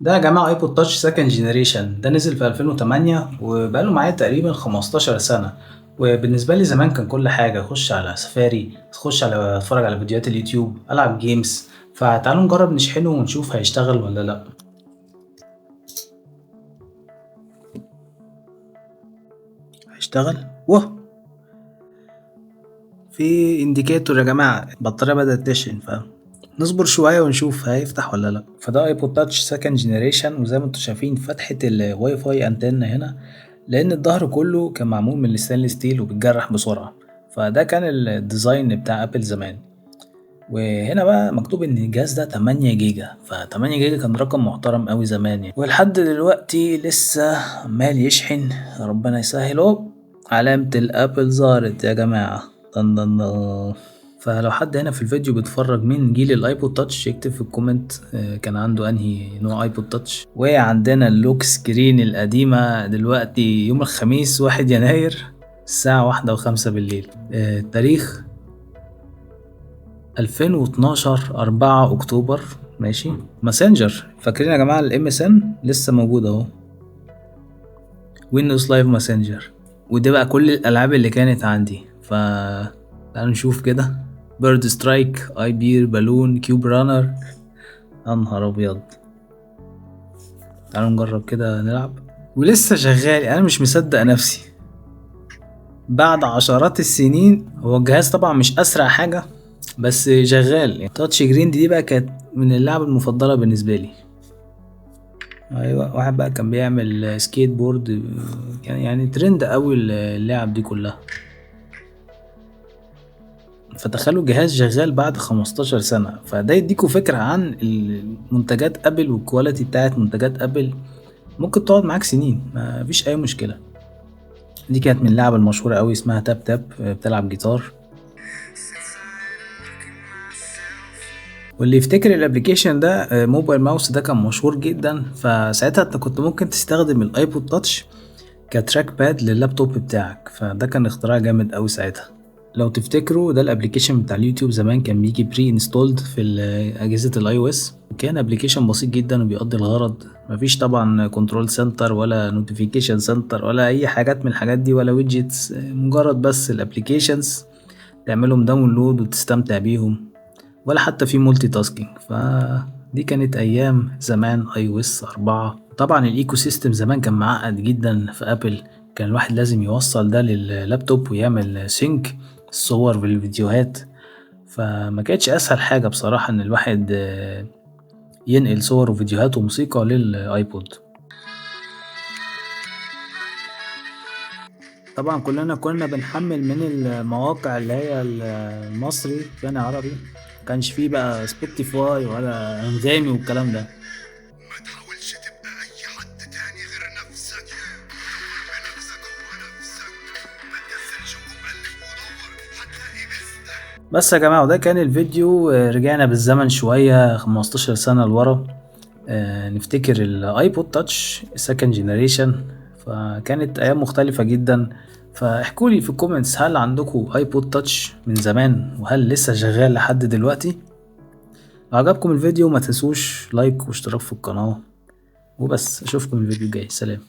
ده يا جماعة ايبود تاتش سكند جينيريشن، ده نزل في 2008 وبقاله معايا تقريبا 15 سنة. وبالنسبة لي زمان كان كل حاجة اخش على سفاري، اخش على اتفرج على فيديوهات اليوتيوب، العب جيمز. فتعالوا نجرب نشحنه ونشوف هيشتغل ولا لا. هيشتغل واه، في انديكاتور يا جماعة البطارية بدأت تشحن، نصبر شوية ونشوف هيفتح ولا لا. فده ايبود تاتش سكند جينيريشن، وزي ما انتم شايفين فتحة الواي فاي انتنا هنا، لان الظهر كله كان معمول من الستانلس ستيل وبيتجرح بسرعة. فده كان الديزاين بتاع ابل زمان. وهنا بقى مكتوب ان الجهاز ده 8 جيجا، ف8 جيجا كان رقم محترم قوي زمان يعني، ولحد دلوقتي لسه عمال يشحن. ربنا يسهل اهو، علامة الابل ظهرت يا جماعة. دن دن دن. فلو حد هنا في الفيديو بيتفرج من جيل الايبود تاتش يكتب في الكومنت كان عنده انهي نوع ايبود تاتش. وعندنا اللوك سكرين القديمة دلوقتي يوم الخميس 1 يناير الساعة 1:05 بالليل. تاريخ 2012 4 أكتوبر. ماشي. ماسنجر، فاكرين يا جماعة الام اس ان لسه موجود اهو. ويندوز لايف ماسنجر. ودي بقى كل الألعاب اللي كانت عندي. تعالوا نشوف كده. بيرد سترايك، اي بير، بالون، كيوب رانر. يا نهار ابيض. تعالوا نجرب كده نلعب. ولسه شغال، انا مش مصدق نفسي بعد عشرات السنين. هو الجهاز طبعا مش اسرع حاجة بس شغال يعني. تاتش جرين دي بقى كانت من اللعب المفضلة بالنسبة لي. ايوه، واحد بقى كان بيعمل سكيت بورد، يعني ترند قوي اللعب دي كلها. فتخيلوا جهاز شغال بعد 15 سنة، فده يديكوا فكرة عن المنتجات ابل والكواليتي بتاعت منتجات ابل. ممكن تقعد معاك سنين ما فيش اي مشكلة. دي كانت من اللعب المشهورة قوي اسمها تاب تاب، بتلعب جيتار. واللي يفتكر الابليكيشن ده موبايل ماوس ده كان مشهور جدا. فساعتها انت كنت ممكن تستخدم الايبود تاتش كتراك باد لللابتوب بتاعك، فده كان اختراع جامد قوي ساعتها. لو تفتكروا ده الابليكيشن بتاع اليوتيوب زمان كان بيجي بري انستولد في اجهزه الاي او اس. كان ابليكيشن بسيط جدا وبيقضي الغرض. مفيش طبعا كنترول سنتر ولا نوتيفيكيشن سنتر ولا اي حاجات من الحاجات دي ولا ويدجتس، مجرد بس الابليكيشنز تعملهم داونلود وتستمتع بيهم، ولا حتى في مولتي تاسكينج. فدي كانت ايام زمان اي او اس 4. طبعا الايكو سيستم زمان كان معقد جدا في ابل. كان الواحد لازم يوصل ده لللابتوب ويعمل سينك الصور بالفيديوهات. فما كانتش اسهل حاجة بصراحة ان الواحد ينقل صور وفيديوهات وموسيقى للايبود. طبعا كلنا كنا بنحمل من المواقع اللي هي المصري يعني عربي. مكانش فيه بقى سبوتيفاي ولا انغامي والكلام ده. ما تحاولش تبقى اي حد تاني غير نفسك. بنفسك هو نفسك. ما تنزلش وقلب ودور هتلاقي مستك. بس يا جماعة وده كان الفيديو. رجعنا بالزمن شوية 15 سنة لورا. نفتكر الايبود تاتش سكند جينيريشن. فكانت ايام مختلفة جدا. فاحكولي في الكومنتس هل عندكم ايبود تاتش من زمان وهل لسه شغال لحد دلوقتي. لو عجبكم الفيديو ما تنسوش لايك واشتراك في القناة. وبس اشوفكم الفيديو الجاي. سلام.